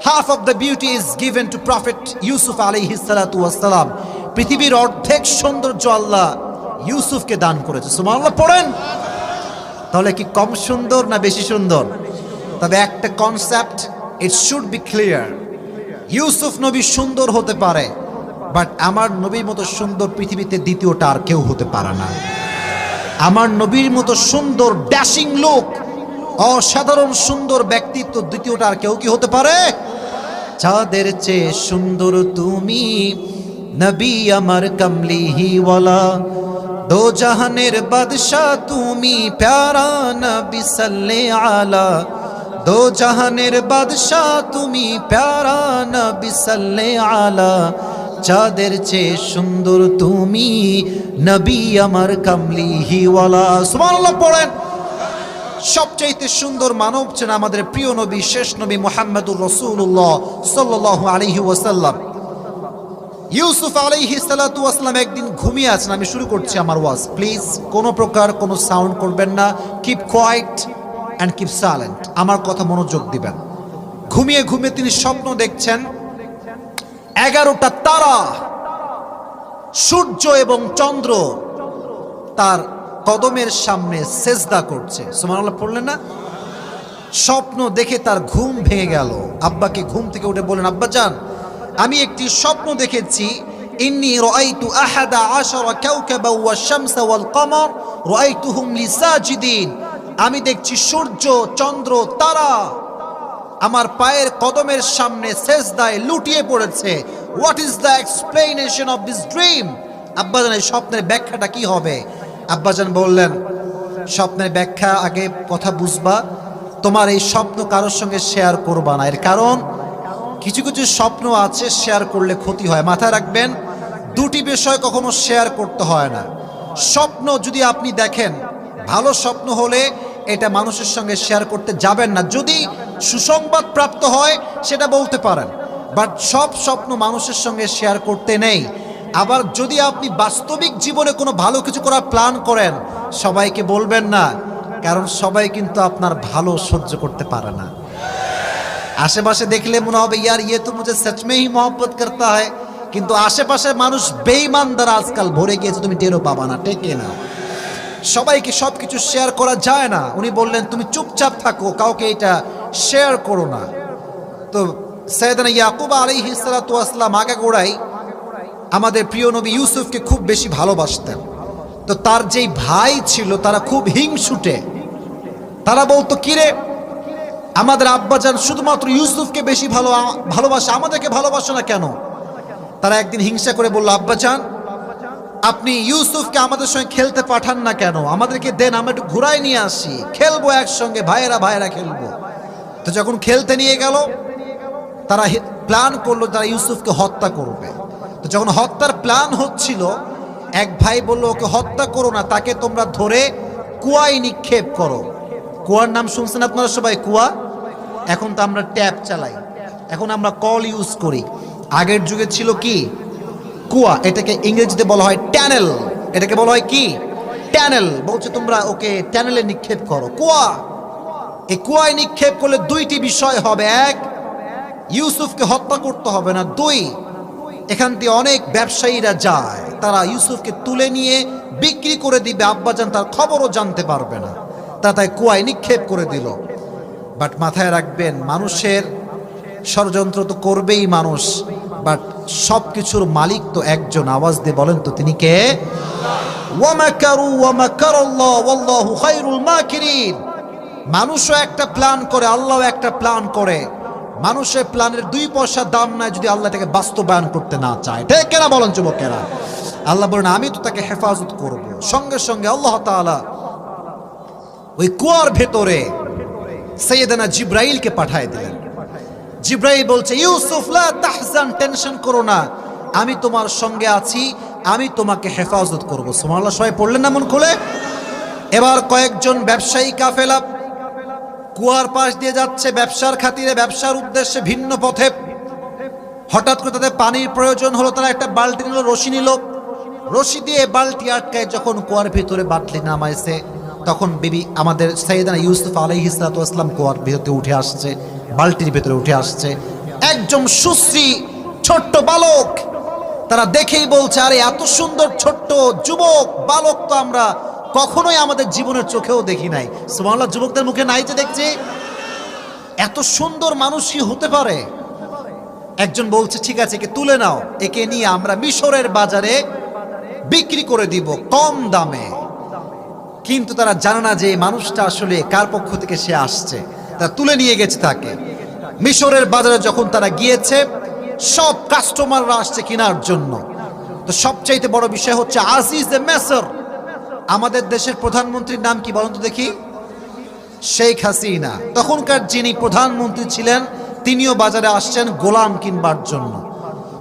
half of the beauty is given to Prophet Yusuf alayhi salatu wassalam. পৃথিবীর অর্ধেক সৌন্দর্য আল্লাহ ইউসুফকে দান করেছে। সুবহানাল্লাহ পড়েন। তাহলে কি কম সুন্দর না বেশি সুন্দর? তবে একটা concept, it should be clear. Yusuf নবী সুন্দর হতে পারে, বাট আমার নবীর মতো সুন্দর পৃথিবীতে দ্বিতীয়টা আর কেউ হতে পারে না। আমার নবীর মতো সুন্দর ড্যাশিং লোক, অসাধারণ সুন্দর ব্যক্তিত্ব দ্বিতীয়টা আর কেউ কি হতে পারে? চাঁদের চেয়ে সুন্দর তুমি নবী আমার কমলিহি ওয়ালা, দো জাহানের বাদশাহ তুমি প্যারা নবী সাল্লে আলা, দো জাহানের বাদশাহ তুমি প্যারা নবী সাল্লে আলা, চাঁদের চেয়ে সুন্দর তুমি নবী আমার কমলিহি ওয়ালা। সুবহানাল্লাহ পড়েন। সবচাইতে সুন্দর মানব ছিলেন আমাদের প্রিয় নবী, শেষ নবী মুহাম্মদুর রাসূলুল্লাহ সাল্লাল্লাহু আলাইহি ওয়াসাল্লাম। ইউসুফ আলাইহিস সালাতু ওয়াসসালাম একদিন ঘুমিয়ে আছেন। আমি শুরু করছি আমার ওয়াজ, প্লিজ কোনো প্রকার কোনো সাউন্ড করবেন না, keep quiet and keep silent, আমার কথা মনোযোগ দিবেন। ঘুমিয়ে ঘুমিয়ে তিনি স্বপ্ন দেখছেন 11টা তারা, সূর্য এবং চন্দ্র তার কদমের সামনে সেজদা করছে। সুবহানাল্লাহ পড়লেন না? স্বপ্ন দেখে তার ঘুম ভেঙে গেল। আব্বাকে ঘুম থেকে উঠে বললেন, আব্বা জান, আমি একটি স্বপ্ন দেখেছি, ইন্নী রাআইতু আহাদা আশারা কাওকাবা ওয়াশ শামসা ওয়াল কমর রাআইতুহুম লি সাজিদিন। আমি দেখছি সূর্য, চন্দ্র, তারা আমার পায়ের কদমের সামনে সেজদায় লুটিয়ে পড়েছে। What is the explanation of this dream? আব্বাজান, এই স্বপ্নের ব্যাখ্যাটা কি হবে? আব্বাজান বললেন, স্বপ্নের ব্যাখ্যা আগে কথা বুঝবা, তোমার এই স্বপ্ন কারোর সঙ্গে শেয়ার করবা না। এর কারণ কিছু কিছু স্বপ্ন আছে শেয়ার করলে ক্ষতি হয়। মাথায় রাখবেন, দুটি বিষয় কখনো শেয়ার করতে হয় না। স্বপ্ন যদি আপনি দেখেন, ভালো স্বপ্ন হলে এটা মানুষের সঙ্গে শেয়ার করতে যাবেন না। যদি সুসংবাদ প্রাপ্ত হয় সেটা বলতে পারেন, বাট সব স্বপ্ন মানুষের সঙ্গে শেয়ার করতে নেই। আবার যদি আপনি বাস্তবিক জীবনে কোনো ভালো কিছু করার প্ল্যান করেন, সবাইকে বলবেন না, কারণ সবাই কিন্তু আপনার ভালো সহ্য করতে পারে না। আশেপাশে দেখলে মনে হবে ইয়ার ইয়ে তো মুঝে সচ মে হি মোহব্বত করতা হয়, কিন্তু আশেপাশে মানুষ বেঈমান দ্বারা আজকাল ভরে গিয়েছে, তুমি টেরও পাবা না। টেকে না, সবাইকে সব কিছু শেয়ার করা যায় না। উনি বললেন, তুমি চুপচাপ থাকো, কাউকে এটা শেয়ার করো না। তো সাইয়েদনা ইয়াকুব আলাইহিস সালাতু ওয়াসসালাম আগাগোড়াই আমাদের প্রিয় নবী ইউসুফকে খুব বেশি ভালোবাসতেন। তো তার যেই ভাই ছিল তারা খুব হিংসুটে। তারা বলতো, কিরে আমাদের আব্বাজান শুধুমাত্র ইউসুফকে বেশি ভালোবাসে, আমাদেরকে ভালোবাসে না কেন? তারা একদিন হিংসা করে বলল, আব্বাজান আপনি ইউসুফকে আমাদের সঙ্গে খেলতে পাঠান না কেন? আমাদেরকে দেন, আমরা একটু ঘুরাই নিয়ে আসি, খেলবো একসঙ্গে, ভাইয়েরা ভাইয়েরা খেলবো। তো যখন খেলতে নিয়ে গেল, তারা প্ল্যান করলো তারা ইউসুফকে হত্যা করবে। তো যখন হত্যার প্ল্যান হচ্ছিল, এক ভাই বলল, ওকে হত্যা করো না, তাকে তোমরা ধরে কুয়ায় নিক্ষেপ করো। কুয়ার নাম শুনছেন আপনারা সবাই? কুয়া। এখন তো আমরা ট্যাপ চালাই, এখন আমরা কল ইউজ করি। আগের যুগে ছিল কি? কুয়া। এটাকে ইংরেজিতে বলা হয় ট্যানেল। এটাকে বলা হয় কি? ট্যানেল। বলছে তোমরা ওকে ট্যানেলে নিক্ষেপ করো, কুয়া। এই কুয়ায় নিক্ষেপ করলে দুইটি বিষয় হবে, এক, ইউসুফকে হত্যা করতে হবে না, দুই, এখান থেকে অনেক ব্যবসায়ীরা যায়, তারা ইউসুফকে তুলে নিয়ে বিক্রি করে দিবে, আব্বাজান তার খবরও জানতে পারবে না। তাই কুয়ায় নিক্ষেপ করে দিল। বাট মাথায় রাখবেন, মানুষের ষড়যন্ত্র তো করবেই মানুষ, বাট সব কিছুর মালিক তো একজন। আওয়াজ দিয়ে বলেন তো, তিনি কে? ওয়া মাকারু ওয়া মাকারাল্লাহ ওয়াল্লাহু খায়রুল মাকিরিন। মানুষও একটা প্ল্যান করে, আল্লাহও একটা প্ল্যান করে। মানুষের প্ল্যানের 2 পয়সা দাম নাই যদি আল্লাহ তাকে বাস্তবায়ন করতে না চায়। ঠিক কেনা বলেন যুবকেরা? আল্লাহ বলেন, আমি তো তাকে হেফাজত করব। সঙ্গে সঙ্গে আল্লাহ তাআলা ওই কুয়ার ভেতরে সাইয়েদনা জিব্রাইলকে পাঠিয়ে দিলেন। জিব্রাইল বলছে, ইউসুফ লা তাহজান, টেনশন করো না, আমি তোমার সঙ্গে আছি, আমি তোমাকে হেফাজত করব। সুবহানাল্লাহ সবাই পড়লেন না মন খুলে? এবার কয়েকজন ব্যবসায়ী কাফেলা কুয়ার পাশ দিয়ে যাচ্ছে ব্যবসার খাতিরে, ব্যবসার উদ্দেশ্যে ভিন্ন পথে। হঠাৎ করে তাদের পানির প্রয়োজন হলো, তারা একটা বালতি নিল, রশি নিল, রশি দিয়ে বালতি আটকায় যখন কুয়ার ভিতরে বালতি নামাইছে, তখন বিবি আমাদের সাইয়েদনা ইউসুফ আলাইহিস সালাতু ওয়াস সালাম কুয়ার ভিতরে উঠে আসছে, বালতির ভিতরে উঠে আসছে। একজন সুশ্রী ছোট্ট বালক, তারা দেখেই বলছে আরে এত সুন্দর ছোট্ট যুবক বালক তো আমরা কখনোই আমাদের জীবনের চোখেও দেখি নাই। সুবহানাল্লাহ, যুবকদের মুখে নাই যে দেখছি, এত সুন্দর মানুষ কি হতে পারে? একজন বলছে ঠিক আছে একে তুলে নাও, একে নিয়ে আমরা মিশরের বাজারে বিক্রি করে দিব কম দামে। কিন্তু তারা জানে না যে এই মানুষটা আসলে কার পক্ষ থেকে সে আসছে। তারা তুলে নিয়ে গেছে তাকে। মিশরের বাজারে যখন তারা গিয়েছে, সব কাস্টমাররা আসছে কেনার জন্য। তো সবচাইতে বড় বিষয় হচ্ছে আজিজ মেসর। আমাদের দেশের প্রধানমন্ত্রীর নাম কি বলুন তো দেখি? শেখ হাসিনা। তখনকার যিনি প্রধানমন্ত্রী ছিলেন তিনিও বাজারে আসছেন গোলাম কিনবার জন্য।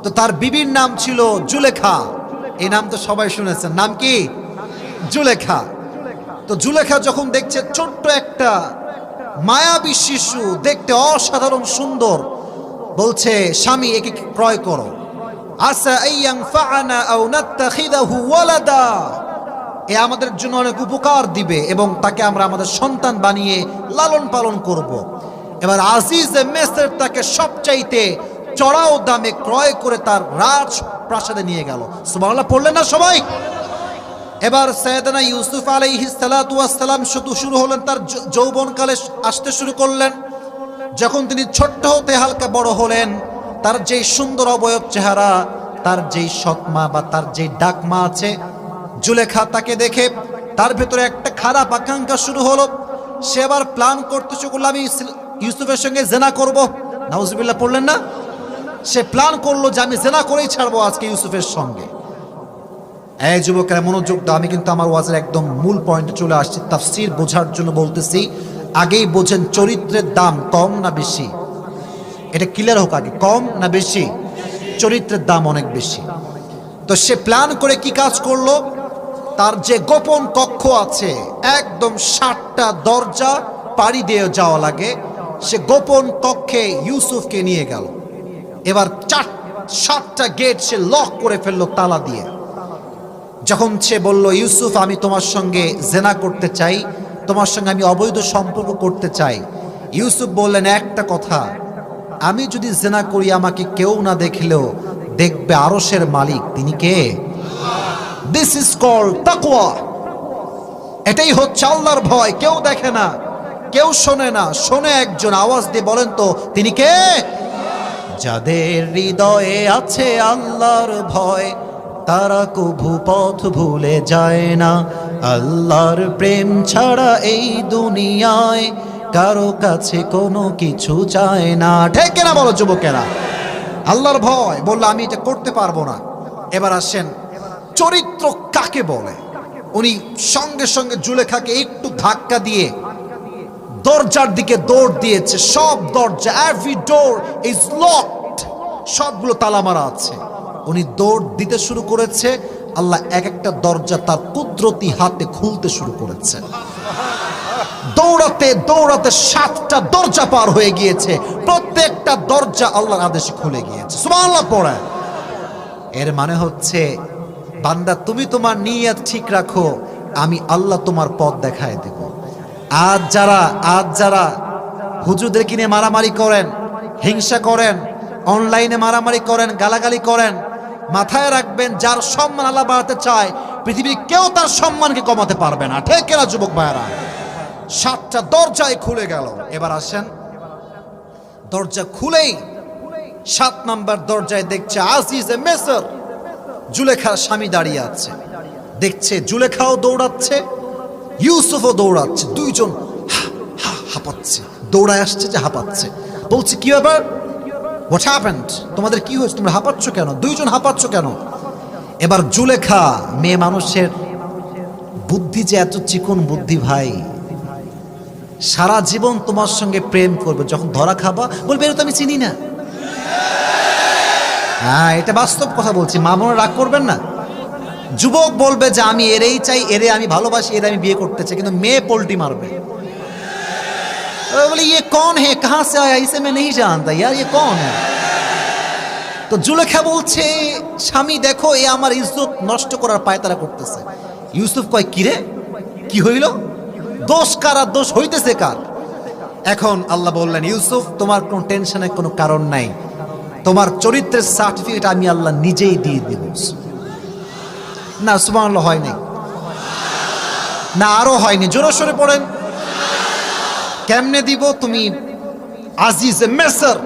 তো তার বিবির নাম ছিল জুলেখা। এই নাম তো সবাই শুনেছেন, নাম কি? জুলেখা। তো জুলেখা যখন দেখছে ছোট্ট একটা মায়াবী শিশু, দেখতে অসাধারণ সুন্দর, বলছে স্বামী একে ক্রয় করো, আসা আইয়ানফাআনা আও নাত্তাখিদাহু ওয়ালাদা, এ আমাদের জন্য অনেক উপকার দিবে এবং তাকে আমরা আমাদের সন্তান বানিয়ে লালন পালন করব। এবার আজিজ মেসর তাকে সবচাইতে চড়াও দামে ক্রয় করে তার রাজ প্রাসাদে নিয়ে গেল। সুবহানাল্লাহ পড়লেন না সবাই? এবার সাইয়েদনা ইউসুফ আলাইহিস সালাতু ওয়াস সালাম শুরু হলেন তার যৌবনকালে আসতে শুরু করলেন। যখন তিনি ছোট্ট হতে হালকা বড় হলেন, তার যেই সুন্দর অবয়ব চেহারা, তার যেই সৎমা বা তার যেই ডাকমা আছে, জুলেখা তাকে দেখে তার ভেতরে একটা খারাপ আকাঙ্ক্ষা শুরু হলো। সে আবার প্ল্যান করতে শুরু করলো আমি ইউসুফের সঙ্গে জেনা করব। নাউজুবিল্লাহ পড়লেন না? সে প্ল্যান করলো যে আমি জেনা করেই ছাড়বো আজকে ইউসুফের সঙ্গে। এই যুবকেরা মনোযোগ দাও, আমি কিন্তু আমার ওয়াজের একদম মূল পয়েন্টে চলে আসছি। তাফসীর বোঝার জন্য বলতেছি, আগেই বোঝেন চরিত্রের দাম কম না বেশি, এটা ক্লিয়ার হোক আগে। কম না বেশি? চরিত্রের দাম অনেক বেশি। তো সে প্ল্যান করে কি কাজ করলো, তার যে গোপন কক্ষ আছে, একদম 7টা দরজা পাড়ি দিয়ে যাওয়া লাগে, সে গোপন কক্ষে ইউসুফকে নিয়ে গেল। এবার 7টা গেট সে লক করে ফেললো তালা দিয়ে। যখন সে বলল ইউসুফ আমি তোমার সঙ্গে জেনা করতে চাই, তোমার সঙ্গে আমি অবৈধ সম্পর্ক করতে চাই, ইউসুফ বললেন একটা কথা, আমি যদি জেনা করি আমাকে কেউ না দেখলেও দেখবে আরশের মালিক, তিনি কে? দিস ইজ কল্ড তাকওয়া। এটাই হচ্ছে আল্লাহর ভয়। কেউ দেখে না, কেউ শোনে না, শোনে একজন, আওয়াজ দিয়ে বলেন তো তিনি কে? যাদের হৃদয়ে আছে আল্লাহর ভয়, তারা কভু পথ ভুলে যায় না। আল্লাহর প্রেম ছাড়া এই দুনিয়ায় কারো কাছে কোনো কিছু চায় না। ঠিক না বলো যুবকেরা? আল্লাহর ভয়, বললো আমি এটা করতে পারবো না। এবার আসেন চরিত্র কাকে বলে। উনি সঙ্গে সঙ্গে জুলেখাকে একটু ধাক্কা দিয়ে দরজার দিকে দৌড় দিয়েছে। সব দরজা, এভরি ডোর ইজ লকড, সবগুলো তালা মারা আছে। উনি দৌড় দিতে শুরু করেছে, আল্লাহ এক একটা দরজা তার কুদরতি হাতে খুলতে শুরু করেছে। দৌড়াতে দৌড়াতে 7টা দরজা পার হয়ে গিয়েছে, প্রত্যেকটা দরজা আল্লাহর আদেশে খুলে গিয়েছে। সুবহানাল্লাহ পড়ে। এর মানে হচ্ছে বান্দা তুমি তোমার নিয়ত ঠিক রাখো, আমি আল্লাহ তোমার পথ দেখায় দেব। আজ যারা হুজুরদের কিনে মারামারি করেন, হিংসা করেন, অনলাইনে মারামারি করেন, গালাগালি করেন, মাথায় রাখবেন যার সম্মান আল্লাহ বাড়াতে চায় পৃথিবীর কেউ তার সম্মানকে কমাতে পারবে না। ঠিক না যুবক ভাইরা? 7টা দরজায় খুলে গেল। এবার আসেন, দরজা খুলেই 7 নাম্বার দরজায় দেখছে আজিজ মেসর, জুলেখার স্বামী দাঁড়িয়ে আছে। দেখছে জুলেখাও দৌড়াচ্ছে, ইউসুফও দৌড়াচ্ছে, দুইজন হাঁপাচ্ছে, দৌড়ায় আসছে যে হাঁপাচ্ছে। বলছে কি ব্যাপার, হোয়াট হ্যাপেন্ড, তোমাদের কি হয়েছে, তোমরা হাঁপাচ্ছ কেন, দুইজন হাঁপাচ্ছ কেন? এবার জুলেখা, মেয়ে মানুষের বুদ্ধি যে এত চিকন বুদ্ধি ভাই, সারা জীবন তোমার সঙ্গে প্রেম করবে, যখন ধরা খাবা বলবে এটা তো আমি চিনি না। হ্যাঁ, এটা বাস্তব কথা বলছি, মা বোনেরা রাগ করবেন না। যুবক বলবে যে আমি এরেই চাই, এরে আমি ভালোবাসি, এরে আমি বিয়ে করতে চাই, কিন্তু মেয়ে পোল্টি মারবে, বলে ये कौन है, कहां से आया, इसे मैं नहीं जानता यार, ये कौन है। তো জুলেখা বলছে স্বামী দেখো এ আমার ইজ্জত নষ্ট করার পায়তারা করতেছে। ইউসুফ কয় কিরে কি হইল, দোষ কার আর দোষ হইতেছে কার? এখন আল্লাহ বললেন, ইউসুফ তোমার কোনো টেনশনের কোনো কারণ নাই, তোমার চরিত্রের সার্টিফিকেট আমি আল্লাহ নিজেই দিয়ে দিব। না সুবহানাল্লাহ হয়নি, না আরো হয়নি, জোরে সরে পড়েন। কেমনে দিব? তুমি আজিজ মেসর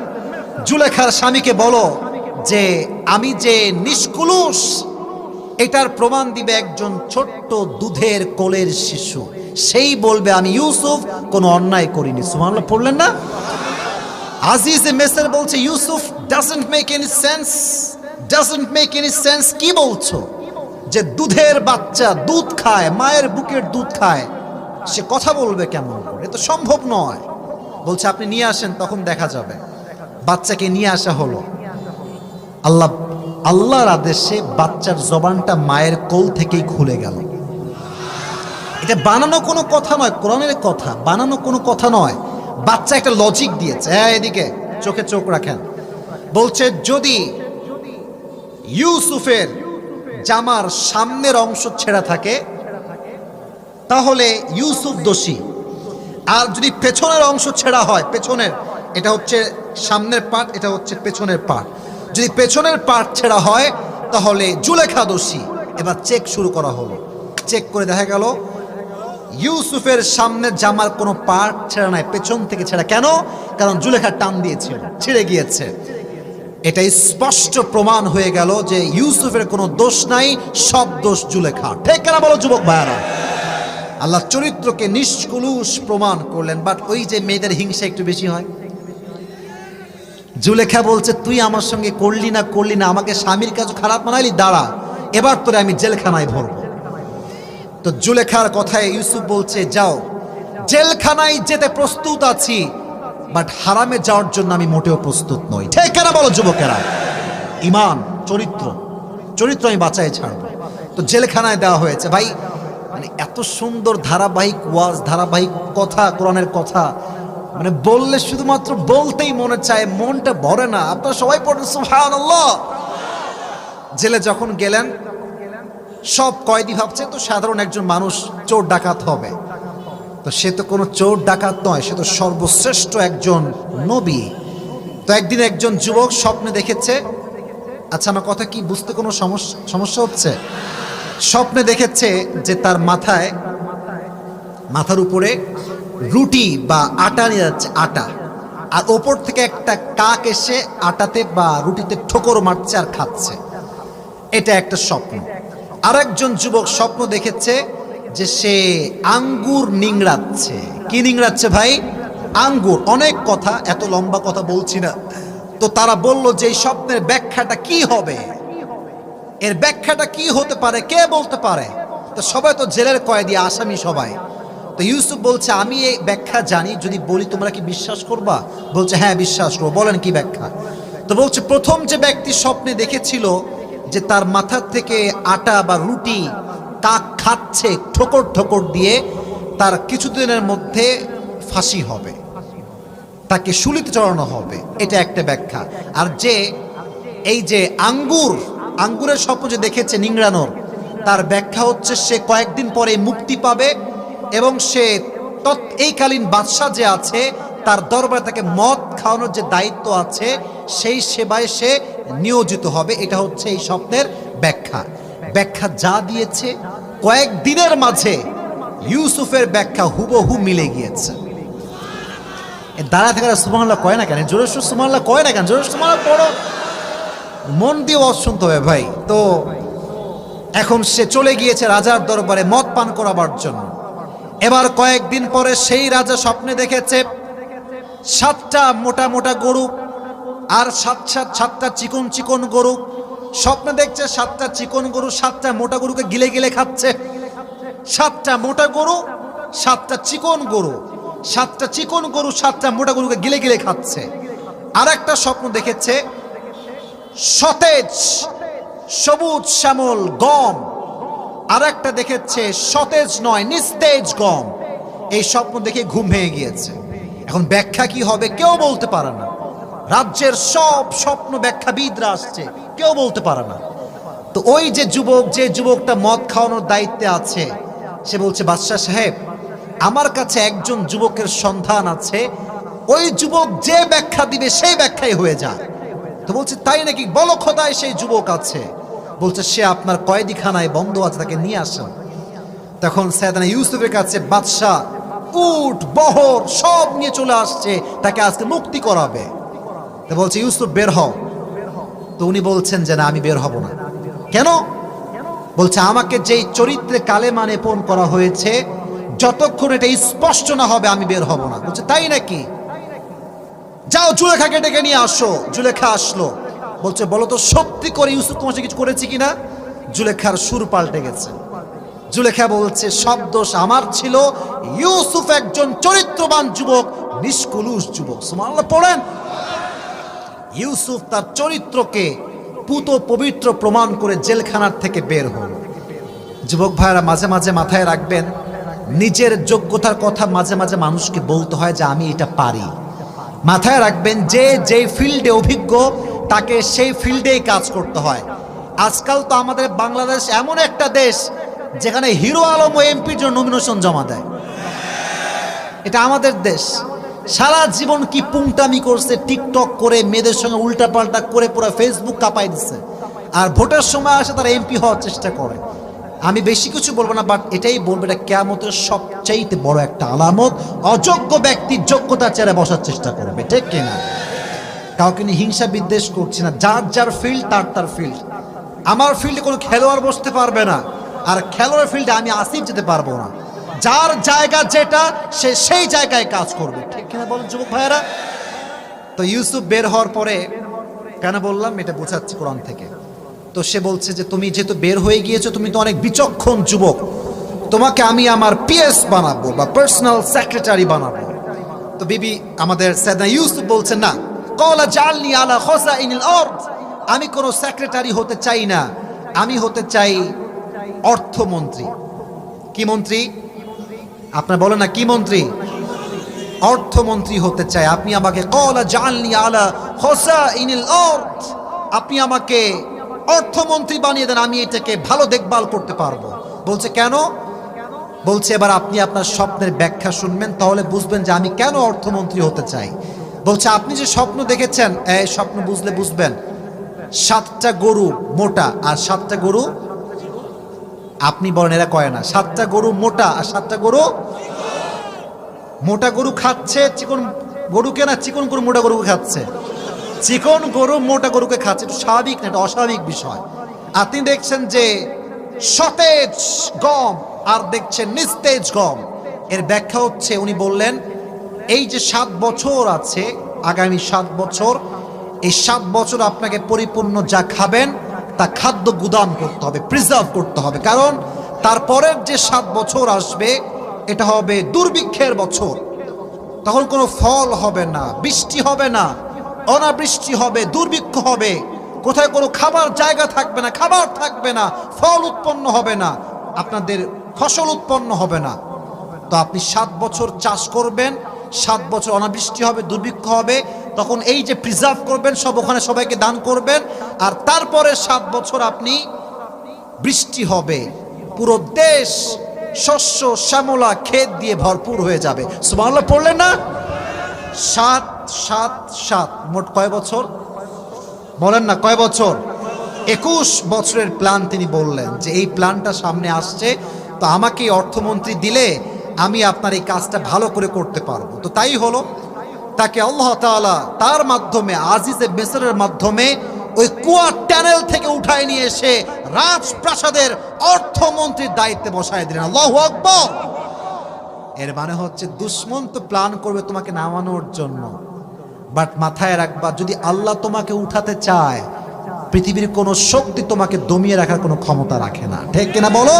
জুলেখার স্বামীকে বলো যে আমি যে নিষ্কুলুষ এটার প্রমাণ দিবে একজন ছোট্ট দুধের কোলের শিশু, সেই বলবে আমি ইউসুফ কোনো অন্যায় করিনি। সুবহানাল্লাহ পড়লেন না? আজিজ মেসর বলছে Yusuf doesn't make any sense, doesn't make any sense. কি বলছো যে দুধের বাচ্চা দুধ খায়, মায়ের বুকের দুধ খায়, সে কথা বলবে কেমন করে? এ তো সম্ভব নয়। বলছে আপনি নিয়ে আসেন, তখন দেখা যাবে। বাচ্চাকে নিয়ে আসা হলো। আল্লাহর আদেশে বাচ্চার জবানটা মায়ের কোল থেকেই খুলে গেল। এটা বানানো কোনো কথা নয়, কোরআনের কথা, বানানো কোনো কথা নয়। বাচ্চা একটা লজিক দিয়েছে। হ্যাঁ, এদিকে চোখে চোখ রাখেন। বলছে যদি ইউসুফের জামার সামনের অংশ ছেঁড়া থাকে তাহলে ইউসুফ দোষী, আর যদি পেছনের অংশ ছেঁড়া হয়, পেছনের, এটা হচ্ছে সামনের পার্ট, এটা হচ্ছে পেছনের পার্ট, যদি পেছনের পার্ট ছেঁড়া হয় তাহলে জুলেখা দোষী। এবার চেক শুরু করা হলো। চেক করে দেখা গেল ইউসুফের সামনের জামার কোনো পার্ট ছেঁড়া নাই, পেছন থেকে ছেঁড়া। কেন? কারণ জুলেখা টান দিয়েছিল, ছিঁড়ে গিয়েছে। এটাই স্পষ্ট প্রমাণ হয়ে গেল যে ইউসুফের কোনো দোষ নাই, সব দোষ জুলেখা। ঠিক কেনা বলো যুবক ভাইয়ারা? আল্লাহ চরিত্রকে নিষ্কুলুষ প্রমাণ করলেন। বাট ওই যে মেয়েদের হিংসা একটু বেশি হয়। জুলেখা বলছে তুই আমার সঙ্গে করলি না, আমাকে স্বামীর কাছে খারাপ বানাইলি, দাঁড়া এবার তোরে আমি জেলখানায় ভরবো। তো জুলেখার কথায় ইউসুফ বলছে যাও, জেলখানায় যেতে প্রস্তুত আছি, বাট হারামে যাওয়ার জন্য আমি মোটেও প্রস্তুত নই। ঠিক কেনা বলো যুবকেরা? ইমান, চরিত্র আমি বাঁচাই ছাড়বো। তো জেলখানায় দেওয়া হয়েছে। ভাই মানে এত সুন্দর ধারাবাহিক ওয়াজ, ধারাবাহিক কথা, কোরআনের কথা, মানে বললে শুধুমাত্র বলতেই মনে চায়, মনটা ভরে না। আপনারা সবাই পড়েন সুবহানাল্লাহ। জেলে যখন গেলেন, সব কয়েদি ভাবছে তো সাধারণ একজন মানুষ, চোর ডাকাত হবে। তো সে তো কোনো চোর ডাকাত নয়, সে তো সর্বশ্রেষ্ঠ একজন নবী। তো একদিন একজন যুবক স্বপ্নে দেখেছে, আচ্ছা আমার কথা কি বুঝতে কোনো সমস্যা হচ্ছে? স্বপ্নে দেখেছে যে তার মাথার উপরে রুটি বা আটা নিয়ে যাচ্ছে, আটা, আর ওপর থেকে একটা কাক এসে আটাতে বা রুটিতে ঠোকর মারছে আর খাচ্ছে। এটা একটা স্বপ্ন। আরেকজন যুবক স্বপ্ন দেখেছে যে সে আঙ্গুর নিংড়াচ্ছে। কি নিংড়াচ্ছে ভাই? আঙ্গুর। অনেক কথা, এত লম্বা কথা বলছি না। তো তারা বলল যে এই স্বপ্নের ব্যাখ্যাটা কি হবে, এর ব্যাখ্যাটা কি হতে পারে, কে বলতে পারে? তো সবাই তো জেলের কয়েদি, আসামি সবাই। তো ইউসুফ বলছে আমি এই ব্যাখ্যা জানি, যদি বলি তোমরা কি বিশ্বাস করবা? বলছে হ্যাঁ বিশ্বাস করবো। বলেন কি ব্যাখ্যা? তো বলছে প্রথম যে ব্যক্তি স্বপ্নে দেখেছিল যে তার মাথার থেকে আটা বা রুটি কাক খাচ্ছে ঠোকর ঠোকর দিয়ে, তার কিছুদিনের মধ্যে ফাঁসি হবে, তাকে শুলিতে চড়ানো হবে। এটা একটা ব্যাখ্যা। আর যে এই যে আঙ্গুরের স্বপ্ন যে দেখেছে নিংড়ানোর, তার ব্যাখ্যা হচ্ছে সে কয়েকদিন পরে মুক্তি পাবে এবং সে এইকালীন বাদশাহ যে আছে তার দরবারে তাকে মদ খাওয়ানোর যে দায়িত্ব আছে সেই সেবায় সে নিয়োজিত হবে। এটা হচ্ছে এই স্বপ্নের ব্যাখ্যা। ব্যাখ্যা যা দিয়েছে কয়েকদিনের মাঝে ইউসুফের ব্যাখ্যা হুবহু মিলে গিয়েছে। দাঁড়া থাকা সুবহানাল্লাহ কয় না কেন? জোরে সুবহানাল্লাহ কয় না কেন? জোরে সুবহানাল্লাহ পড়ো, মন দিয়ে ওয়াজ শুনতে হবে ভাই। তো এখন সে চলে গিয়েছে রাজার দরবারে মদ পান করাবার জন্য। এবার কয়েকদিন পরে সেই রাজা স্বপ্নে দেখেছে 7টা মোটা মোটা গরু আর 7টা চিকন চিকন গরু। স্বপ্নে দেখছে 7টা চিকন গরু 7টা মোটা গরুকে গিলে গিলে খাচ্ছে। 7টা মোটা গরু 7টা চিকন গরু, 7টা চিকন গরু 7টা মোটা গরুকে গিলে গিলে খাচ্ছে। আর একটা স্বপ্ন দেখেছে সতেজ সবুজ শ্যামল গম, আর একটা দেখেছে সতেজ নয় নিস্তেজ গম। এই স্বপ্ন দেখে ঘুম ভেঙে গিয়েছে। এখন ব্যাখ্যা কি হবে কেউ বলতে পারে না। রাজ্যের সব স্বপ্ন ব্যাখ্যাবিদরা আসছে, কেউ বলতে পারে না। তো ওই যে যুবকটা মদ খাওয়ানোর দায়িত্বে আছে, সে বলছে বাদশাহ সাহেব আমার কাছে একজন যুবকের সন্ধান আছে ওই যুবক যে ব্যাখ্যা দিবে সেই ব্যাখ্যাই হয়ে যায়। তো বলছে তাই নাকি, বলো খোদায় সেই যুবক আছে। বলছে সে আপনার কয়েদিখানায় বন্ধ আছে, তাকে নিয়ে আসেন। তখন সাইয়েদনা ইউসুফের কাছে বাদশা উট বহর সব নিয়ে চলে আসছে, তাকে আজকে মুক্তি করাবে। তো বলছে ইউসুফ বের হও। তো উনি বলছেন যে না, আমি বের হব না। কেন? বলছে আমাকে যেই চরিত্রে কালেমা নিপন করা হয়েছে, যতক্ষণ এটা স্পষ্ট না হবে আমি বের হব না। বলছে তাই নাকি, যাও জুলেখাকে ডেকে নিয়ে আসো। জুলেখা আসলো। বলছে বলো তো সত্যি করে ইউসুফ তোমার সাথে কিছু করেছে কিনা। জুলেখার সুর পাল্টে গেছে। জুলেখা বলছে সব দোষ আমার ছিল, ইউসুফ একজন চরিত্রবান যুবক, নিষ্কলুষ যুবক। সুবহানাল্লাহ পড়েন। ইউসুফ তার চরিত্রকে পুত পবিত্র প্রমাণ করে জেলখানার থেকে বের হল। যুবক ভাইরা মাঝে মাঝে মাথায় রাখবেন, নিজের যোগ্যতার কথা মাঝে মাঝে মানুষকে বলতে হয় যে আমি এটা পারি। মাথায় রাখবেন, যে যেই ফিল্ডে অভিজ্ঞ তাকে সেই ফিল্ডেই কাজ করতে হয়। আজকাল তো আমাদের বাংলাদেশ এমন একটা দেশ যেখানে হিরো আলম ও এমপির জন্য নমিনেশন জমা দেয়। এটা আমাদের দেশ। সারা জীবন কি পুংটামি করছে, টিকটক করে মেয়েদের সঙ্গে উল্টাপাল্টা করে পুরো ফেসবুক কাঁপাই দিচ্ছে, আর ভোটের সময় আসে তারা এমপি হওয়ার চেষ্টা করে। আমি বেশি কিছু বলবো না, বাট এটাই বলবো, এটা কিয়ামতের সবচাইতে বড় একটা আলামত। অযোগ্য ব্যক্তির যোগ্যতার চেয়ারে বসার চেষ্টা করবে, ঠিক কিনা? কাউকে নিয়ে হিংসা বিদ্বেষ করছি না, যার যার ফিল্ড তার তার ফিল্ড। আমার ফিল্ডে কোনো খেলোয়াড় বসতে পারবে না, আর খেলোয়াড়ের ফিল্ডে আমি আসিফ যেতে পারবো না। যার জায়গা যেটা সে সেই জায়গায় কাজ করবে, ঠিক কিনা বলেন যুবক ভাইয়েরা? তো ইউসুফ বের হওয়ার পরে, কেন বললাম এটা বোঝাচ্ছি কোরআন থেকে। তো সে বলছে যে তুমি যেহেতু বের হয়ে গিয়েছো, তুমি তো অনেক বিচক্ষণ যুবক, তোমাকে আমি আমার পিএস বানাবো বা পার্সোনাল সেক্রেটারি বানাবো। তো বিবি আমাদের সাইয়েদনা ইউসুফ বলছেন না, ক্বালা জাআলনি আলা খাযাইনিল আরদ, আমি কোনো সেক্রেটারি হতে চাই না, আমি হতে চাই অর্থমন্ত্রী। কি মন্ত্রী? আপনারা বলেন না কি মন্ত্রী? অর্থমন্ত্রী হতে চাই। আপনি আমাকে ক্বালা জাআলনি আলা খাযাইনিল আরদ, আপনি আমাকে অর্থমন্ত্রী বানিয়ে দেন, আমি এটাকে ভালো দেখভাল করতে পারবো। বলছে কেন? বলছে এবার আপনি আপনার স্বপ্নের ব্যাখ্যা শুনবেন, তাহলে বুঝবেন যে আমি কেন অর্থমন্ত্রী হতে চাই। বলছে আপনি যে স্বপ্ন দেখেছেন, এই স্বপ্ন বুঝলে বুঝবেন, 7টা গরু মোটা আর 7টা গরু, আপনি বলেন এরা কয় না, 7টা গরু মোটা আর 7টা গরু, মোটা গরু খাচ্ছে চিকন গরুকে, না চিকন গরু মোটা গরুকে খাচ্ছে? চিকন গরু মোটা গরুকে খাচ্ছে। একটু স্বাভাবিক না, এটা অস্বাভাবিক বিষয়। আপনি দেখছেন যে সতেজ গম আর দেখছেন নিস্তেজ গম। এর ব্যাখ্যা হচ্ছে, উনি বললেন এই যে 7 বছর আছে, আগামী 7 বছর, এই 7 বছর আপনাকে পরিপূর্ণ যা খাবেন তা খাদ্য গুদাম করতে হবে, প্রিজার্ভ করতে হবে। কারণ তারপরের যে 7 বছর আসবে এটা হবে দুর্ভিক্ষের বছর। তখন কোনো ফল হবে না, বৃষ্টি হবে না, অনাবৃষ্টি হবে, দুর্ভিক্ষ হবে, কোথায় কোনো খাবার জায়গা থাকবে না, খাবার থাকবে না, ফল উৎপন্ন হবে না, আপনাদের ফসল উৎপন্ন হবে না। তো আপনি 7 বছর চাষ করবেন, 7 বছর অনাবৃষ্টি হবে, দুর্ভিক্ষ হবে, তখন এই যে প্রিজার্ভ করবেন সব ওখানে সবাইকে দান করবেন, আর তারপরে 7 বছর আপনি বৃষ্টি হবে, পুরো দেশ শস্য শ্যামলা ক্ষেত দিয়ে ভরপুর হয়ে যাবে। সুবহানাল্লাহ পড়লেন না? 7 7 7 মোট কয় বছর বলেন না, কয় বছর? 21 বছরের প্ল্যান তিনি বললেন যে এই প্ল্যানটা সামনে আসছে, তো আমাকে অর্থমন্ত্রী দিলে আমি আপনার এই কাজটা ভালো করে করতে পারবো। তো তাই হলো, তাকে আল্লাহ তাআলা তার মাধ্যমে, আজিজে মিসরের মাধ্যমে ওই কুয়ার ট্যানেল থেকে উঠায় নিয়ে এসে রাজপ্রাসাদের অর্থমন্ত্রীর দায়িত্বে বসায় দিলেন। আল্লাহু আকবার। এর মানে হচ্ছে দুশ্মন তো প্ল্যান করবে তোমাকে নামানোর জন্য, বাট মাথায় রাখবা যদি আল্লাহ তোমাকে উঠাতে চায়, পৃথিবীর কোনো শক্তি তোমাকে দমিয়ে রাখার কোনো ক্ষমতা রাখে না, ঠিক কিনা বলো?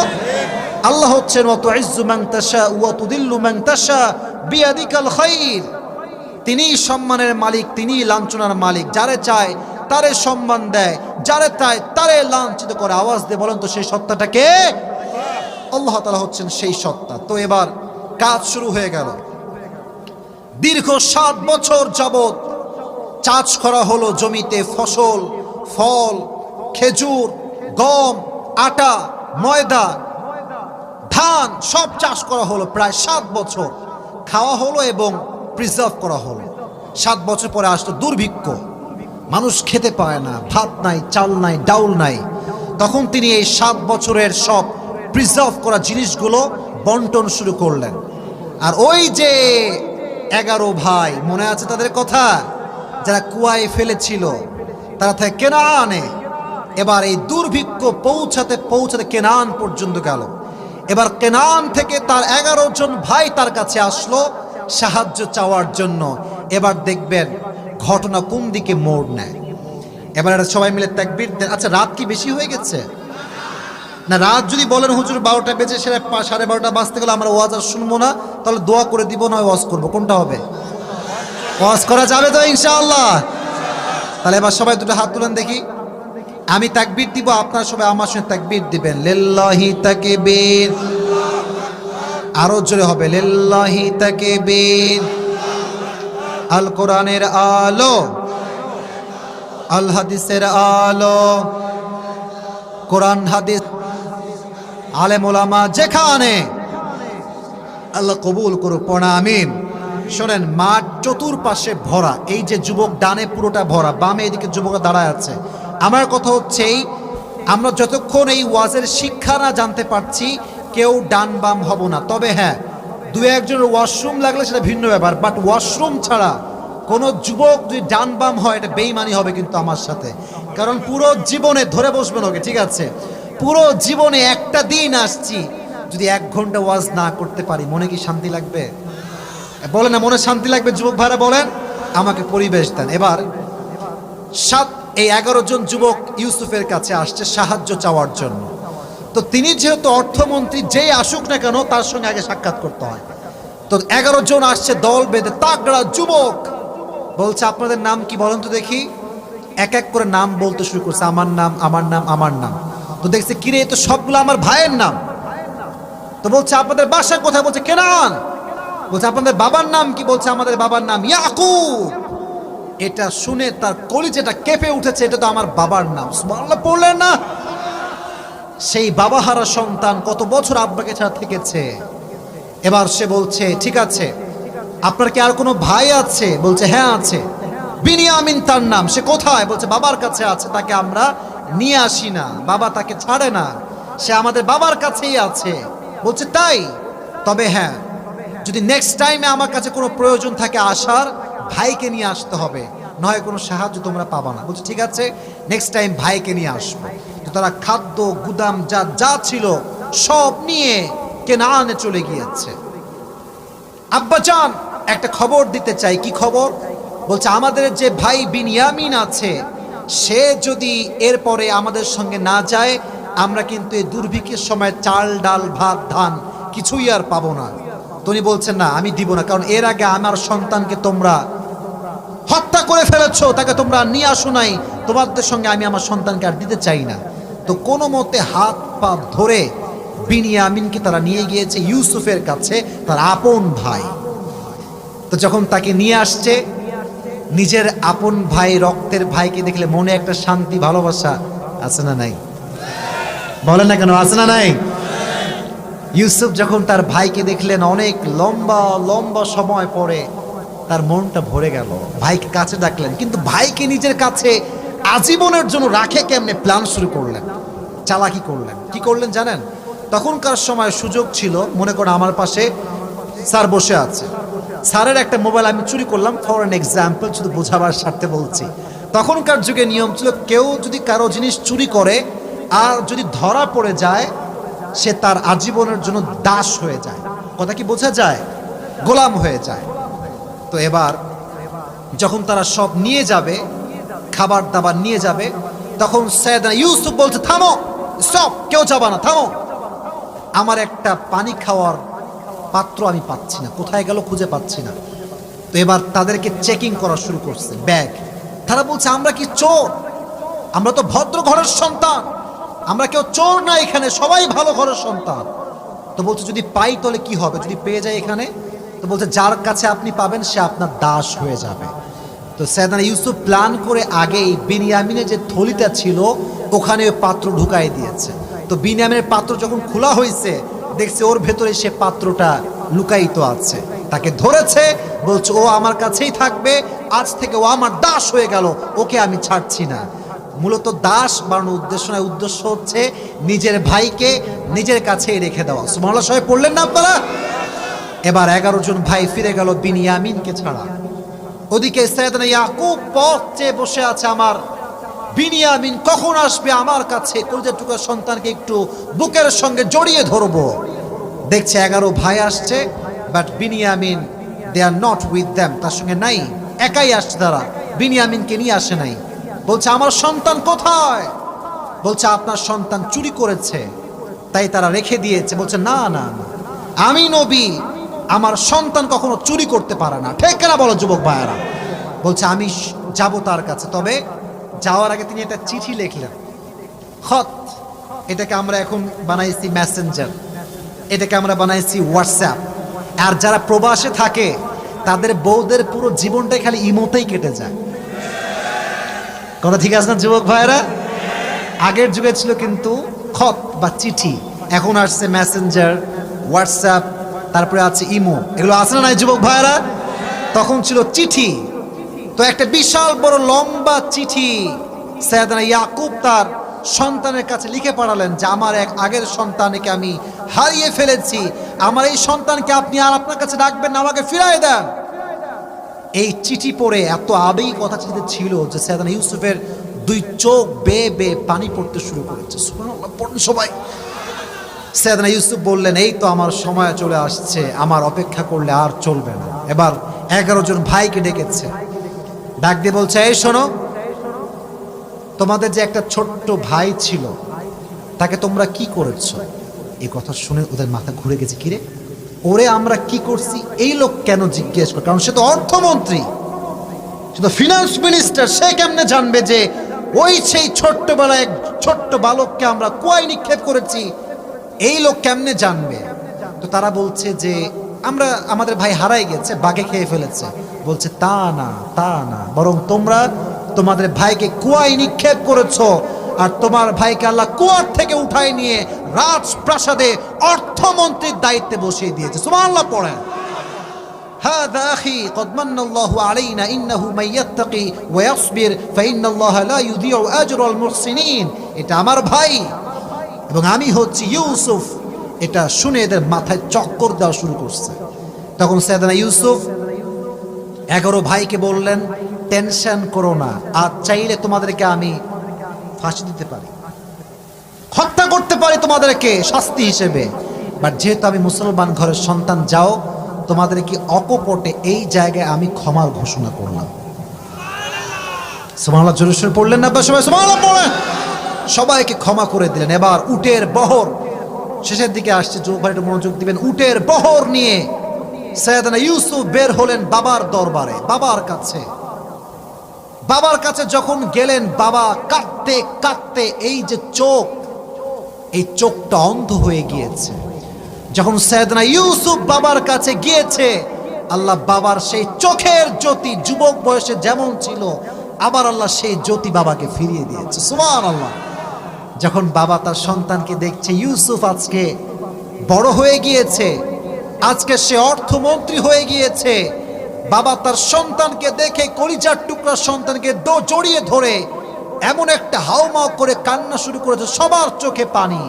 আল্লাহ হচ্ছেন ওয়া তুইজ্জু মান তাশা ওয়া তুদিল্লু মান তাশা বিয়াদিকাল খায়র। তিনিই সম্মানের মালিক, তিনিই লাঞ্ছনার মালিক। যারে চায় তারে সম্মান দেয়, যারে চায় তারে লাঞ্ছিত করে। আওয়াজ দিয়ে বলেন তো সেই সত্তাটা কে? আল্লাহ তাআলা হচ্ছেন সেই সত্তা। তো এবার কাজ শুরু হয়ে গেল। দীর্ঘ 7 বছর যাবত চাষ করা হলো জমিতে, ফসল, ফল, খেজুর, গম, আটা, ময়দা, ধান সব চাষ করা হলো। প্রায় 7 বছর খাওয়া হলো এবং প্রিজার্ভ করা হলো। 7 বছর পরে আসলো দুর্ভিক্ষ, মানুষ খেতে পায় না, ভাত নাই, চাল নাই, ডাউল নাই। তখন তিনি এই 7 বছরের সব প্রিজার্ভ করা জিনিসগুলো বন্টন শুরু করলেন। আর ওই যে 11 ভাই, মনে আছে তাদের কথা, যারা কুয়ায় ফেলেছিল, তারা থেকে কেনানে, এবার এই দুর্ভিক্ষ পৌঁছাতে পৌঁছাতে কেনান পর্যন্ত গেল। এবার কেনান থেকে তার 11 জন ভাই তার কাছে আসলো সাহায্য চাওয়ার জন্য। এবার দেখবেন ঘটনা কোন দিকে মোড় নেয়। এবার এটা সবাই মিলে তাকবীর দেন। আচ্ছা, রাত কি বেশি হয়ে গেছে না? রাত যদি বলেন হুজুর 12টা বেজে 12:30 বাজতে গেলে আমরা ওয়াজ আর শুনবো না, তাহলে দোয়া করে দিব, নয় ওয়াজ করবো, কোনটা হবে? ওয়াজ করা যাবে তো ইনশাআল্লাহ? তাহলে এবার সবাই দুটো হাত তুলেন দেখি। আমি তাকবীর দিব, আপনারা সবাই আমার সঙ্গে তাকবীর দিবেন। লিল্লাহি তাকবীর। আরো জোরে হবে, লিল্লাহি তাকবীর। আল কোরআনের আলো, আল হাদিসের আলো, কোরআন হাদিস আলেম ওলামা যেখানে, আল্লাহ কবুল করুক, পড়া আমিন। শোনেন, মাঠ চতুর্পাশে ভরা, এই যে যুবক ডানে পুরোটা ভরা, বামে এদিকে যুবকরা দাঁড়ায় আছে। আমার কথা হচ্ছে এই, আমরা যতক্ষণ এই ওয়াজের শিক্ষা না জানতে পারছি, কেউ ডান বাম হব না। তবে হ্যাঁ, 2-1জনের ওয়াশরুম লাগলে সেটা ভিন্ন ব্যাপার, বাট ওয়াশরুম ছাড়া কোনো যুবক যদি ডান বাম হয়, এটা বেইমানি হবে কিন্তু আমার সাথে। কারণ পুরো জীবনে ধরে বসবেন ওকে, ঠিক আছে? পুরো জীবনে একটা দিন আসছি, যদি 1 ঘন্টা ওয়াজ না করতে পারি, মনে কি শান্তি লাগবে? বলেন না, মনে শান্তি লাগবে? যুবক ভাইরা বলেন, আমাকে পরিবেশ দেন। এবার এই 11 জন যুবক ইউসুফের কাছে আসছে সাহায্য চাওয়ার জন্য। তো তিনি যেহেতু অর্থমন্ত্রী, যেই আসুক না কেন তার সঙ্গে আগে সাক্ষাৎ করতে হয়। তো 11 জন আসছে দল বেঁধে, তাগড়া যুবক। বলছে আপনাদের নাম কি বলেন তো দেখি। এক এক করে নাম বলতে শুরু করছে, আমার নাম, আমার নাম, আমার নাম। তো দেখছে কিরে, এ তো সবগুলো আমার ভাইয়ের নাম। তো বলছে আপনাদের বাসা কোথায়? বলছে কেনান। বলছে আপনাদের বাবার নাম কি? বলছে আমাদের বাবার নাম ইয়াকুব। এটা শুনে তার কলিজাটা কেঁপে উঠেছে, এটা তো আমার বাবার নাম। সুবহানাল্লাহ পড়লেন না? সেই বাবাহারা সন্তান কত বছর আব্বাকে ছাড়া থেকেছে। এবার সে বলছে ঠিক আছে, আপনার কি আর কোনো ভাই আছে? বলছে হ্যাঁ আছে, বিনিয়ামিন তার নাম। সে কোথায়? বলছে বাবার কাছে আছে, তাকে আমরা নিয়ে আসি না, বাবা তাকে ছাড়ে না, সে আমাদের বাবার কাছেই আছে। বলছে তাই? তবে হ্যাঁ, যদি নেক্সট টাইমে আমার কাছে কোনো প্রয়োজন থাকে আসার, ভাইকে নিয়ে আসতে হবে, নয় কোনো সাহায্য তোমরা পাবা না। বলছে ঠিক আছে, নেক্সট টাইম ভাইকে নিয়ে আসবো। তো তারা খাদ্য গুদাম যা যা ছিল সব নিয়ে কেনানে চলে গিয়েছে। আব্বাজান, একটা খবর দিতে চাই। কি খবর? বলছে আমাদের যে ভাই বিনিয়ামিন আছে, সে যদি এরপরে আমাদের সঙ্গে না যায়, আমরা কিন্তু এই দুর্ভিক্ষের সময় চাল ডাল ভাত ধান কিছুই আর পাবো না। তিনি বলছেন না, আমি দিব না, কারণ এর আগে আমার সন্তানকে তোমরা হত্যা করে ফেলেছো, তাকে তোমরা নিয়ে আসো নাই, তোমাদের সঙ্গে আমি আমার সন্তানকে আর দিতে চাই না। তো কোনো মতে হাত পা ধরে বিনিয়ামিনকে তারা নিয়ে গিয়েছে ইউসুফের কাছে, তার আপন ভাই। তো যখন তাকে নিয়ে আসছে, নিজের আপন ভাই, রক্তের ভাইকে দেখলে মনে একটা শান্তি, ভালোবাসা আছে না নাই? বলেন না কেন, আছে না নাই? ইউসুফ যখন তার ভাইকে দেখলেন, অনেক লম্বা লম্বা সময় পরে তার মনটা ভরে গেল। ভাইকে কাছে ডাকলেন, কিন্তু ভাইকে নিজের কাছে আজীবনের জন্য রাখে কেমনে, প্ল্যান শুরু করলেন, চালাকি করলেন। কি করলেন জানেন? তখনকার সময় সুযোগ ছিল, মনে করেন আমার পাশে স্যার বসে আছে, স্যারের একটা মোবাইল আমি চুরি করলাম, ফর অ্যান এক্সাম্পল, শুধু বোঝাবার স্বার্থে বলছি। তখনকার যুগে নিয়ম ছিল, কেউ যদি কারো জিনিস চুরি করে আর যদি ধরা পড়ে যায়, সে তার আজীবনের জন্য দাস হয়ে যায়। কথা কি বোঝা যায়? গোলাম হয়ে যায়। তো এবার যখন তারা সব নিয়ে যাবে, খাবার দাবার নিয়ে যাবে, তখন সাইয়েদনা ইউসুফ বলছে থামো, স্টপ, কেউ যাবে না, থামো, আমার একটা পানি খাওয়ার পাত্র আমি পাচ্ছি না, কোথায় গেল খুঁজে পাচ্ছি না। তো এবার তাদেরকে চেকিং করা শুরু করছে, ব্যাগ। তারা বলছে আমরা কি চোর? আমরা তো ভদ্র ঘরের সন্তান, আমরা কেউ চোর না, এখানে সবাই ভালো ঘরের সন্তান। তো বলছে যদি পাই তাহলে কি হবে, যদি পেয়ে যায় এখানে? তো বলছে যার কাছে আপনি পাবেন সে আপনার দাস হয়ে যাবে। তো সাইয়েদনা ইউসুফ প্ল্যান করে আগেই বিনিয়ামিনের যে থলিটা ছিল ওখানে পাত্র ঢুকাই দিয়েছে। তো বিনিয়ামিনের পাত্র যখন খোলা হয়েছে, দেখছে ওর ভেতরে সে পাত্রটা লুকায়িত আছে। তাকে ধরেছে, বলছে ও আমার কাছেই থাকবে, আজ থেকে ও আমার দাস হয়ে গেল, ওকে আমি ছাড়ছি না। মূলত দাস বানানোর উদ্দেশ্য নয়, উদ্দেশ্য হচ্ছে নিজের ভাইকে নিজের কাছেই রেখে দেওয়া। সুবহানাল্লাহ, সবাই পড়লেন না আপনারা? এবার 11 জন ভাই ফিরে গেল বিনিয়ামিনকে ছাড়া। ওদিকে সাইয়েদনা ইয়াকুব পথ চেয়ে বসে আছে, আমার বিনিয়ামিন কখন আসবে আমার কাছে, কলিজার টুকরা সন্তানকে একটু বুকের সঙ্গে জড়িয়ে ধরবো। দেখছে 11 ভাই আসছে, but Biniyamin they are not with them, তার সঙ্গে নাই, একাই আসছে তারা, বিনিয়ামিনকে নিয়ে আসে নাই। বলছে আমার সন্তান কোথায়? বলছে আপনার সন্তান চুরি করেছে, তাই তারা রেখে দিয়েছে। বলছে না না না, আমি নবী, আমার সন্তান কখনো চুরি করতে পারে না। ঠিক কেনা বলো যুবক ভাইয়েরা? বলছে আমি যাব তার কাছে, তবে যাওয়ার আগে তিনি একটা চিঠি লিখলেন, খত। এটাকে আমরা এখন বানাইছি মেসেঞ্জার, এটাকে আমরা বানাইছি হোয়াটসঅ্যাপ। আর যারা প্রবাসে থাকে তাদের বউদের পুরো জীবনটাই খালি ইমোতেই কেটে যায়। কথা ঠিক আছে না যুবক ভাইয়েরা? আগের যুগে ছিল কিন্তু খত বা চিঠি, এখন আসছে মেসেঞ্জার, হোয়াটসঅ্যাপ, তারপরে আছে ইমো। এগুলো আছে না নাই যুবক ভাইয়েরা? তখন ছিল চিঠি। তো একটা বিশাল বড় লম্বা চিঠি সাইয়েদনা ইয়াকুব তার সন্তানের কাছে লিখে পাঠালেন যে আমার এক আগের সন্তানকে আমি হারিয়ে ফেলেছি, আমার এই সন্তানকে আপনি আর আপনার কাছে রাখবেন না, আমাকে ফিরাই দেন। এই চিঠি পড়ে এত আবেগী কথা চিঠিতে ছিল যে সাইয়েদনা ইউসুফের 2 চোখ বেয়ে বেয়ে পানি পড়তে শুরু করেছে। সুবহানাল্লাহ, পড়ুন সবাই। সাইয়েদনা ইউসুফ বললেন এই তো আমার সময় চলে আসছে, আমার অপেক্ষা করলে আর চলবে না। এবার 11 জন ভাইকে ডেকেছে, ডাক দিয়ে বলছে এই শোনো, তোমাদের যে একটা ছোট্ট ভাই ছিল তাকে তোমরা কি করেছো? এই কথা শুনে ওদের মাথা ঘুরে গেছে, কিরে ওরে আমরা কি করছি এই লোক কেন জিজ্ঞেস করে? কারণ সে তো অর্থমন্ত্রী, সে তো ফিনান্স মিনিস্টার, সে কেমনে জানবে যে ওই সেই ছোট্টবেলায় এক ছোট্ট বালককে আমরা কুয়ায় নিক্ষেপ করেছি? এই লোক কেমনে জানবে? তো তারা বলছে যে আমরা, আমাদের ভাই হারাই গেছে, বাঘে খেয়ে ফেলেছে। বলছে তা না তা না, বরং তোমরা তোমাদের ভাইকে কুয়ায় নিক্ষেপ করেছো, আর তোমার ভাইকে আল্লাহ কুয়ার থেকে উঠায় নিয়ে রাজপ্রাসাদে অর্থমন্ত্রীর দায়িত্বে বসিয়ে দিয়েছে। সুবহানাল্লাহ পড়েন। হাদা আখি কদ মান্নাল্লাহু আলাইনা ইন্নাহু মান ইয়াত্তাকি ওয়া ইয়াসবির ফাইন্নাল্লাহা লা ইউযিউ আজরাল মুহসিনিন। এটা আমার ভাই এবং আমি হচ্ছি ইউসুফ। এটা শুনে এদের মাথায় চক্কর দেওয়া শুরু করছে। তখন সাইয়েদনা ইউসুফ 11 ভাইকে বললেন টেনশন করো না, আজ চাইলে তোমাদেরকে আমি ফাঁসি দিতে পারি, হত্যা করতে পারি তোমাদেরকে শাস্তি হিসেবে, বাট যেহেতু আমি মুসলমান ঘরের সন্তান, যাও তোমাদেরকে অকপটে এই জায়গায় আমি ক্ষমার ঘোষণা করলাম। সুবহানাল্লাহ, জোরে সোরে পড়লেন না সবাই? সুবহানাল্লাহ পড়েন। সবাইকে ক্ষমা করে দিলেন। এবার উটের বহর শেষের দিকে আসছে, যুবক মনোযোগ দিবেন। উটের বহর নিয়ে সাইয়েদনা ইউসুফ বের হলেন বাবার দরবারে, বাবার কাছে। বাবার কাছে যখন গেলেন, বাবা কাঁদতে কাঁদতে, এই যে চোখ, এই চোখটা অন্ধ হয়ে গিয়েছে। যখন সাইয়েদনা ইউসুফ বাবার কাছে গিয়েছে, আল্লাহ বাবার সেই চোখের জ্যোতি যুবক বয়সে যেমন ছিল, আবার আল্লাহ সেই জ্যোতি বাবাকে ফিরিয়ে দিয়েছে। সুবহানাল্লাহ। যখন বাবা তার সন্তানকে দেখছে, ইউসুফ আজকে বড় হয়ে গিয়েছে, আজকে সে অর্থমন্ত্রী হয়ে গিয়েছে, বাবা তার সন্তানকে দেখে, কলিজার টুকরা সন্তানকে জড়িয়ে ধরে এমন একটা হাউমাউ করে কান্না শুরু করেছে, সবার চোখে পানি,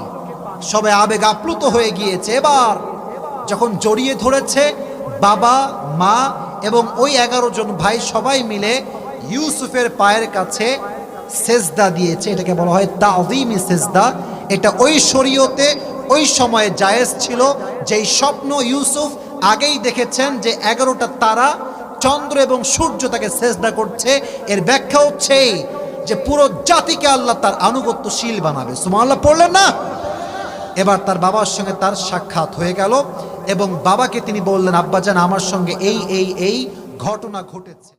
সবাই আবেগ আপ্লুত হয়ে গিয়েছে। এবার যখন জড়িয়ে ধরেছে, বাবা, মা এবং ওই 11 জন ভাই সবাই মিলে ইউসুফের পায়ের কাছে সেজদা দিয়েছে। এটাকে বলা হয় তাযীমি সেজদা। এটা ওই শরীয়তে ওই সময়ে জায়েজ ছিল। যেই স্বপ্ন ইউসুফ আগেই দেখেছেন যে 11টা তারা, চন্দ্র এবং সূর্য তাকে সেজদা করছে, এর ব্যাখ্যা হচ্ছে যে পুরো জাতিকে আল্লাহ তার আনুগত্যশীল বানাবে। সুবহানাল্লাহ পড়লেন না? এবার তার বাবার সঙ্গে তার সাক্ষাৎ হয়ে গেল এবং বাবাকে তিনি বললেন, আব্বাজান আমার সঙ্গে এই এই এই ঘটনা ঘটেছে।